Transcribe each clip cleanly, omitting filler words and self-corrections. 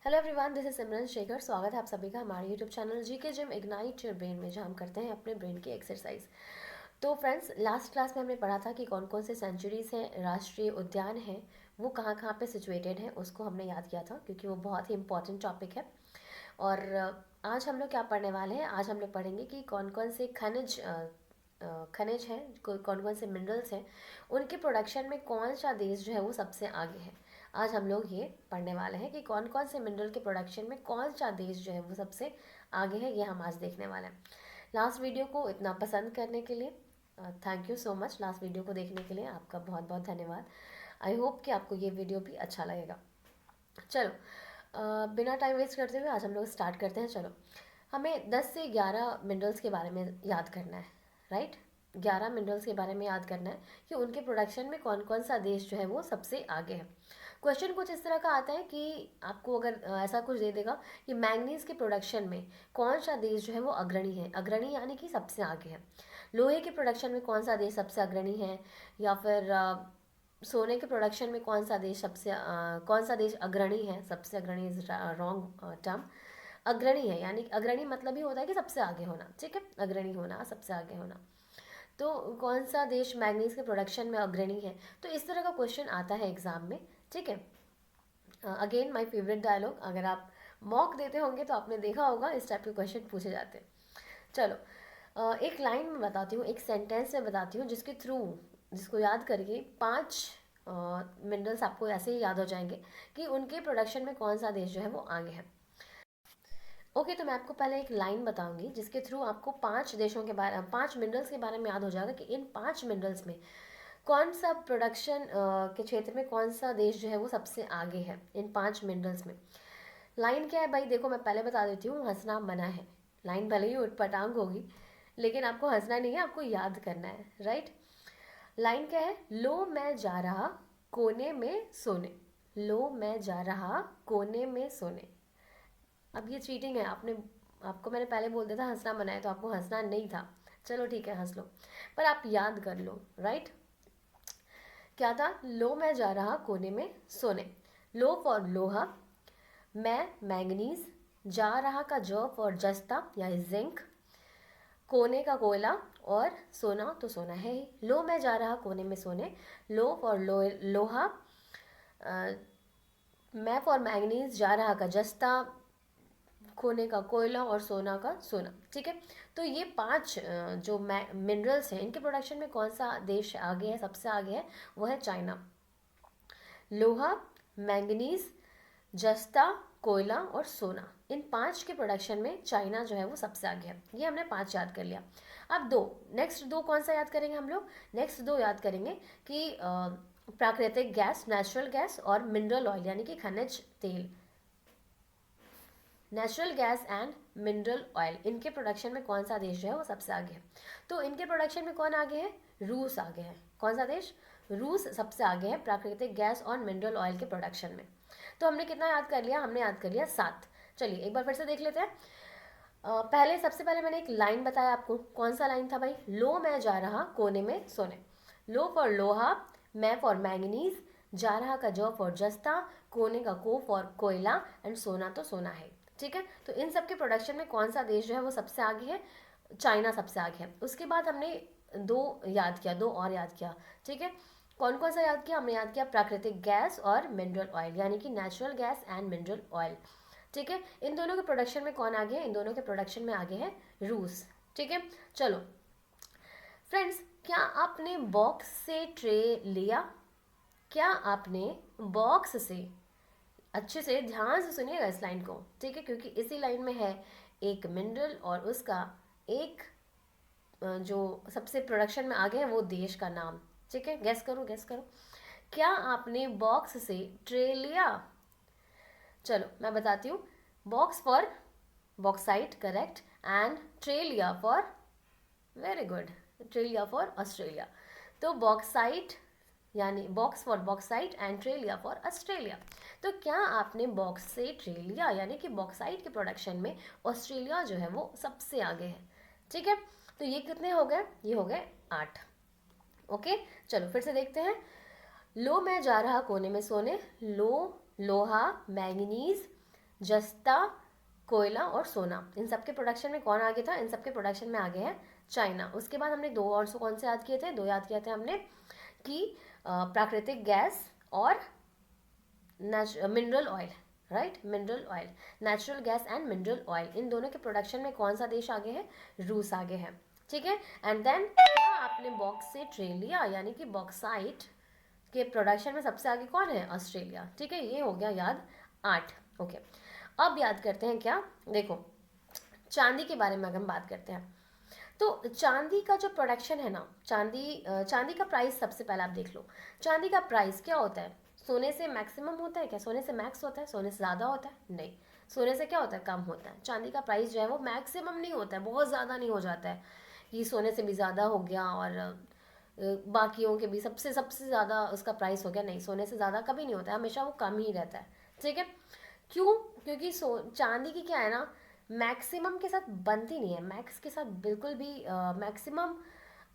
Hello everyone, this is सिमरन शेखर। स्वागत है आप सभी का हमारे YouTube channel GK gym ignite your brain में, जहाँ हम करते हैं अपने ब्रेन की एक्सरसाइज। तो फ्रेंड्स, लास्ट क्लास में हमने पढ़ा था कि कौन कौन से सेंचुरीज हैं, राष्ट्रीय उद्यान हैं, वो कहाँ कहाँ पे सिचुएटेड हैं, उसको हमने याद किया था क्योंकि वो बहुत ही इंपॉर्टेंट टॉपिक है। और आज हम लोग क्या पढ़ने वाले हैं, आज हम लोग पढ़ेंगे कि कौन कौन से खनिज हैं, कौन कौन से मिनरल्स हैं, उनके प्रोडक्शन में कौन सा देश जो है वो सबसे आगे है। आज हम लोग ये पढ़ने वाले हैं कि कौन कौन से मिनरल के प्रोडक्शन में कौन सा देश जो है वो सबसे आगे है, ये हम आज देखने वाले हैं। लास्ट वीडियो को इतना पसंद करने के लिए thank you so much. Last video को देखने के लिए आपका बहुत बहुत धन्यवाद। आई होप कि आपको ये वीडियो भी अच्छा लगेगा। चलो, बिना टाइम वेस्ट करते हुए आज हम लोग स्टार्ट करते हैं। चलो, हमें 10 से 11 मिनरल्स के बारे में याद करना है, राइट। 11 मिनरल्स के बारे में याद करना है कि उनके प्रोडक्शन में कौन कौन सा देश जो है वो सबसे आगे है। क्वेश्चन कुछ इस तरह का आता है कि आपको अगर ऐसा कुछ दे देगा कि मैंगनीज के प्रोडक्शन में कौन सा देश जो है वो अग्रणी है, अग्रणी यानी कि सबसे आगे है। लोहे के प्रोडक्शन में कौन सा देश सबसे अग्रणी है, या फिर सोने के प्रोडक्शन में कौन सा देश अग्रणी है, सबसे अग्रणी इज रॉन्ग टर्म। अग्रणी है यानी अग्रणी मतलब ही होता है कि सबसे आगे होना, ठीक है, अग्रणी होना, सबसे आगे होना। तो कौन सा देश मैग्नीज के प्रोडक्शन में अग्रणी है, तो इस तरह का क्वेश्चन आता है एग्जाम में, ठीक है। अगेन माय फेवरेट डायलॉग, अगर आप मॉक देते होंगे तो आपने देखा होगा इस टाइप के क्वेश्चन पूछे जाते हैं। चलो, एक लाइन में बताती हूँ, एक सेंटेंस में बताती हूँ जिसके थ्रू, जिसको याद करके 5 मिनरल्स आपको ऐसे ही याद हो जाएंगे कि उनके प्रोडक्शन में कौन सा देश जो है वो आगे है। ओके, तो मैं आपको पहले एक लाइन बताऊंगी जिसके थ्रू आपको 5 मिनरल्स के बारे में याद हो जाएगा कि इन 5 मिनरल्स में कौन सा प्रोडक्शन के क्षेत्र में कौन सा देश जो है वो सबसे आगे है इन 5 मिनरल्स में। लाइन क्या है भाई, देखो मैं पहले बता देती हूँ, हंसना मना है। लाइन भले ही उटपटांग होगी, लेकिन आपको हंसना नहीं है, आपको याद करना है, राइट। लाइन क्या है, लो मैं जा रहा कोने में सोने, लो मैं जा रहा कोने में सोने। अब ये चीटिंग है, आपको मैंने पहले बोल दिया था हंसना मना है, तो आपको हंसना नहीं था। चलो ठीक है, हंस लो, पर आप याद कर लो, राइट। क्या था, लो मैं जा रहा कोने में सोने, लो फॉर लोहा, मैं मैंगनीज, जा रहा का ज फॉर जस्ता या जिंक, कोने का कोयला, और सोना तो सोना है ही। लो मैं जा रहा कोने में सोने, लो फॉर लोहा, मैं फॉर मैंगनीज, जा रहा का जस्ता, खोने का कोयला, और सोना का सोना, ठीक है। तो ये 5 जो मिनरल्स हैं, इनके प्रोडक्शन में कौन सा देश आगे है, सबसे आगे है, वो है चाइना। लोहा, मैंगनीज, जस्ता, कोयला और सोना, इन 5 के प्रोडक्शन में चाइना जो है वो सबसे आगे है। ये हमने 5 याद कर लिया। अब नेक्स्ट दो कौन सा याद करेंगे हम लोग, नेक्स्ट दो याद करेंगे कि प्राकृतिक गैस, नेचुरल गैस, और मिनरल ऑयल यानी कि खनिज तेल। Natural gas and mineral oil, इनके प्रोडक्शन में कौन सा देश जो है वो सबसे आगे है। तो इनके प्रोडक्शन में कौन आगे है, रूस आगे है। कौन सा देश, रूस सबसे आगे है प्राकृतिक गैस और मिनरल ऑयल के प्रोडक्शन में। तो हमने कितना याद कर लिया, हमने याद कर लिया 7। चलिए एक बार फिर से देख लेते हैं। सबसे पहले मैंने एक लाइन बताया आपको, कौन सा लाइन था भाई, लो मैं जा रहा कोने में सोने, लो फॉर लोहा, मैं फॉर मैंगनीज, जा रहा का जो फॉर जस्ता, कोने का को फॉर कोयला, एंड सोना तो सोना है, ठीक है। तो इन सब के प्रोडक्शन में कौन सा देश जो है वो सबसे आगे है, चाइना सबसे आगे है। उसके बाद हमने दो और याद किया, ठीक है। कौन कौन सा याद किया, हमने याद किया प्राकृतिक गैस और मिनरल ऑयल यानी कि natural gas and mineral oil, ठीक है। इन दोनों के प्रोडक्शन में कौन आगे है, इन दोनों के प्रोडक्शन में आगे है रूस, ठीक है। चलो फ्रेंड्स, क्या आपने बॉक्स से ट्रे लिया, क्या आपने बॉक्स से, अच्छे से ध्यान से सुनिएगा इस लाइन को, ठीक है, क्योंकि इसी लाइन में है एक मिनरल और उसका एक जो सबसे प्रोडक्शन में आगे है वो देश का नाम, ठीक है। गैस करो, गैस करो, क्या आपने बॉक्स से ट्रे लिया। चलो मैं बताती हूँ, box for bauxite, correct, and tralia for, very good, tralia for Australia. तो बॉक्साइट यानी box for bauxite and tralia for Australia. तो क्या आपने बॉक्स से ट्रेलिया यानी कि बॉक्साइट के प्रोडक्शन में ऑस्ट्रेलिया जो है वो सबसे आगे है, ठीक है। तो ये कितने हो गए, ये हो गए 8। ओके, चलो फिर से देखते हैं। लो मैं जा रहा कोने में सोने, लो लोहा, मैंगनीज, जस्ता, कोयला और सोना, इन सब के प्रोडक्शन में कौन आगे था? इन सब के प्रोडक्शन में आगे है चाइना। उसके बाद हमने दो और कौन से याद किए थे? दो याद किए थे हमने कि प्राकृतिक गैस और mineral oil, right, mineral oil, natural gas and mineral oil, इन दोनों के प्रोडक्शन में कौन सा देश आगे है? रूस आगे है, ठीक है। एंड देन क्या आपने बॉक्साइट लिया, यानी कि बॉक्साइट के प्रोडक्शन में सबसे आगे कौन है? ऑस्ट्रेलिया, ठीक है। ये हो गया याद 8, ओके। अब याद करते हैं क्या, देखो चांदी के बारे में अगर हम बात करते हैं तो चांदी का जो प्रोडक्शन है ना, चांदी का प्राइस सबसे पहले आप देख लो। चांदी का प्राइस क्या होता है? सोने से मैक्सिमम होता है क्या? सोने से मैक्स होता है? सोने से ज़्यादा होता है? नहीं, सोने से क्या होता है? कम होता है। चांदी का प्राइस जो है वो मैक्सिमम नहीं होता है, बहुत ज़्यादा नहीं हो जाता है कि सोने से भी ज़्यादा हो गया और बाकियों के भी सबसे सबसे ज़्यादा उसका प्राइस हो गया। नहीं, सोने से ज़्यादा कभी नहीं होता है, हमेशा वो कम ही रहता है, ठीक है। क्यों? क्योंकि चांदी की क्या है ना, मैक्सिमम के साथ बनती नहीं है, मैक्स के साथ बिल्कुल भी मैक्सिमम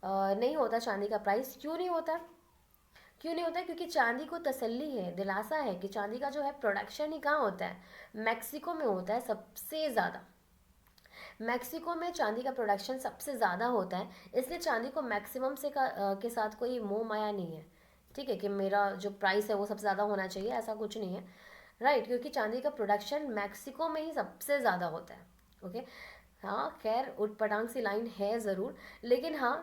नहीं होता चांदी का प्राइस। क्यों नहीं होता? क्यों नहीं होता है? क्योंकि चांदी को तसल्ली है, दिलासा है कि चांदी का जो है प्रोडक्शन ही कहाँ होता है? मैक्सिको में होता है सबसे ज़्यादा। मैक्सिको में चांदी का प्रोडक्शन सबसे ज़्यादा होता है, इसलिए चांदी को मैक्सिमम के साथ कोई मोह माया नहीं है, ठीक है, कि मेरा जो प्राइस है वो सबसे ज़्यादा होना चाहिए, ऐसा कुछ नहीं है, राइट। क्योंकि चांदी का प्रोडक्शन मैक्सिको में ही सबसे ज़्यादा होता है, ओके। हाँ, खैर उटपटांग सी लाइन है ज़रूर, लेकिन हाँ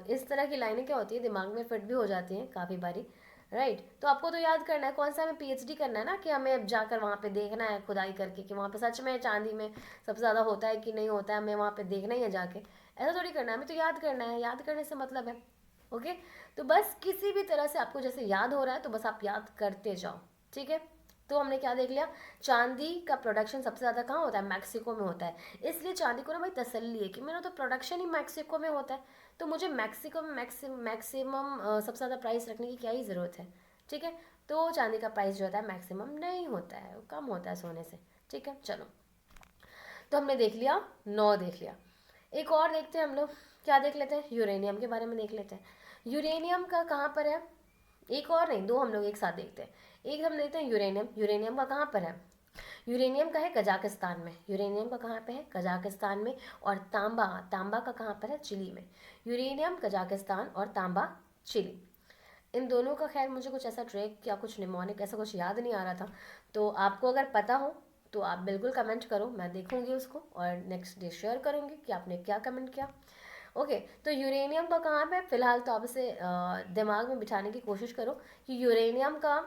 इस तरह की लाइनें क्या होती है, दिमाग में फिट भी हो जाती हैं काफ़ी बारी, राइट। तो आपको तो याद करना है, कौन सा हमें पीएचडी करना है ना, कि हमें अब जाकर वहाँ पे देखना है खुदाई करके कि वहाँ पे सच में चांदी में सबसे ज़्यादा होता है कि नहीं होता है, हमें वहाँ पे देखना ही है जाके। ऐसा थोड़ी करना है, हमें तो याद करना है, याद करने से मतलब है, ओके। तो बस किसी भी तरह से आपको जैसे याद हो रहा है तो बस आप याद करते जाओ, ठीक है। तो हमने क्या देख लिया, चांदी का प्रोडक्शन सबसे ज़्यादा कहाँ होता है? मैक्सिको में होता है। इसलिए चांदी को ना भाई तसल्ली है कि मेरा तो प्रोडक्शन ही मैक्सिको में होता है, तो मुझे मैक्सिको में मैक्सिमम सबसे ज़्यादा प्राइस रखने की क्या ही ज़रूरत है, ठीक है। तो चांदी का प्राइस जो होता है मैक्सिमम नहीं होता है, वो कम होता है सोने से, ठीक है। चलो, तो हमने देख लिया, 9 देख लिया। एक और देखते हैं हम लोग, क्या देख लेते हैं? यूरेनियम के बारे में देख लेते हैं। यूरेनियम का कहाँ पर है? एक और नहीं, दो हम लोग एक साथ देखते हैं। एक हम देखते हैं यूरेनियम। यूरेनियम का कहाँ पर है? यूरेनियम का है कजाकिस्तान में। यूरेनियम का कहाँ पे है? कजाकिस्तान में। और तांबा, तांबा का कहाँ पर है? चिली में। यूरेनियम, कजाकिस्तान और तांबा, चिली। इन दोनों का खैर मुझे कुछ ऐसा ट्रैक या कुछ निमोनिक ऐसा कुछ याद नहीं आ रहा था, तो आपको अगर पता हो तो आप बिल्कुल कमेंट करो, मैं देखूंगी उसको और नेक्स्ट डे शेयर करूंगी कि आपने क्या कमेंट किया, ओके। तो यूरेनियम का कहाँ पे? फिलहाल तो आप इसे दिमाग में बिठाने की कोशिश करो कि यूरेनियम का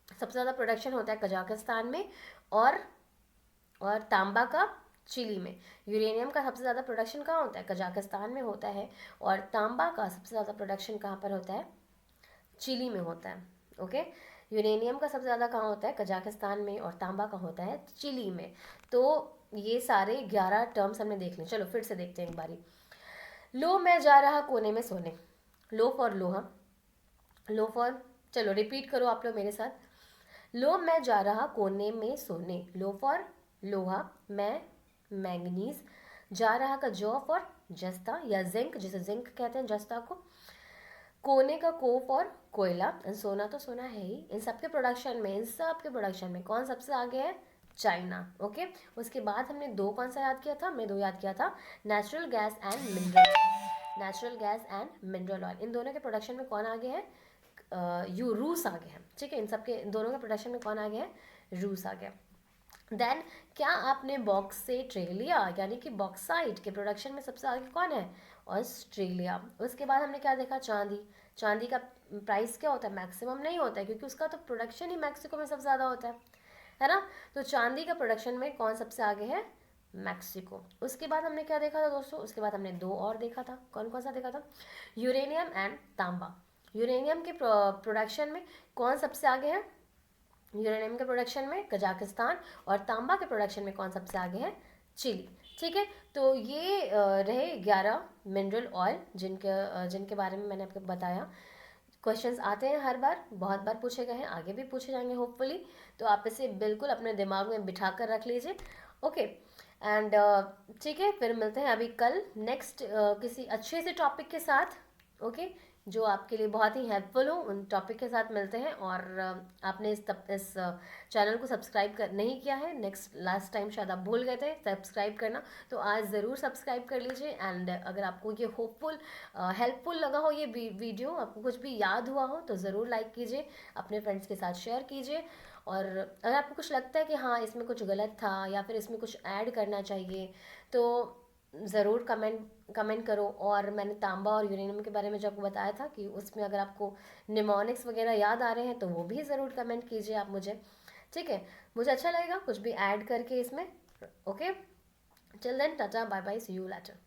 सबसे ज़्यादा प्रोडक्शन होता है कजाकिस्तान में और तांबा का चिली में। यूरेनियम का सबसे ज़्यादा प्रोडक्शन कहाँ होता है? कजाकिस्तान में होता है। और तांबा का सबसे ज़्यादा प्रोडक्शन कहाँ पर होता है? चिली में होता है, ओके। यूरेनियम का सबसे ज़्यादा कहाँ होता है? कजाकिस्तान में। और तांबा का होता है चिली में। तो ये सारे 11 टर्म्स हमने देख लिए। चलो फिर से देखते हैं एक बारी। लो मैं जा रहा कोने में सोने, लो फॉर लोहा, लो फॉर, चलो रिपीट करो आप लोग मेरे साथ। लो मैं जा रहा कोने में सोने, लो फॉर लोहा, मैं मैंगनीज, जा रहा का जॉ फॉर जस्ता या जिंक, जिसे जिंक कहते हैं जस्ता को, कोने का को फॉर कोयला, सोना तो सोना है ही। इन सब के प्रोडक्शन में, इन सब के प्रोडक्शन में कौन सबसे आगे है? China, okay. उसके बाद हमने दो कौन सा याद किया था? मैं दो याद किया था, natural gas and mineral, natural gas and mineral oil. इन दोनों के प्रोडक्शन में कौन आगे है? रूस आगे है, ठीक है। इन सब के दोनों के प्रोडक्शन में कौन आगे है? रूस आगे। देन क्या आपने बॉक्सेट्रेलिया यानी कि बॉक्साइट के प्रोडक्शन में सबसे आगे कौन है? ऑस्ट्रेलिया। उसके बाद हमने क्या देखा? चांदी। चांदी का प्राइस क्या होता है? मैक्सिमम नहीं होता है, क्योंकि उसका तो प्रोडक्शन ही मैक्सिको में सबसे ज़्यादा होता है ना। तो चांदी का प्रोडक्शन में कौन सबसे आगे है? मैक्सिको। उसके बाद हमने क्या देखा था दोस्तों? उसके बाद हमने दो और देखा था, कौन कौन सा देखा था? यूरेनियम एंड तांबा। यूरेनियम के प्रोडक्शन में कौन सबसे आगे है? यूरेनियम के प्रोडक्शन में कजाकिस्तान। और तांबा के प्रोडक्शन में कौन सबसे आगे है? चिली, ठीक है। तो ये रहे 11 मिनरल ऑयल जिनके बारे में मैंने आपको बताया। क्वेश्चंस आते हैं हर बार, बहुत बार पूछे गए हैं, आगे भी पूछे जाएंगे होपफुली। तो आप इसे बिल्कुल अपने दिमाग में बिठा कर रख लीजिए, ओके। एंड ठीक है, फिर मिलते हैं अभी कल नेक्स्ट किसी अच्छे से टॉपिक के साथ, ओके, जो आपके लिए बहुत ही हेल्पफुल हो, उन टॉपिक के साथ मिलते हैं। और आपने इस चैनल को सब्सक्राइब कर नहीं किया है, नेक्स्ट लास्ट टाइम शायद आप भूल गए थे सब्सक्राइब करना, तो आज ज़रूर सब्सक्राइब कर लीजिए। एंड अगर आपको ये होपफुल हेल्पफुल लगा हो ये वीडियो, आपको कुछ भी याद हुआ हो, तो ज़रूर लाइक कीजिए, अपने फ्रेंड्स के साथ शेयर कीजिए। और अगर आपको कुछ लगता है कि हाँ इसमें कुछ गलत था या फिर इसमें कुछ ऐड करना चाहिए, तो ज़रूर कमेंट करो। और मैंने तांबा और यूरेनियम के बारे में जो आपको बताया था कि उसमें अगर आपको निमोनिक्स वगैरह याद आ रहे हैं तो वो भी ज़रूर कमेंट कीजिए आप मुझे, ठीक है। मुझे अच्छा लगेगा कुछ भी ऐड करके इसमें। Okay, till then tata bye bye, see you letter.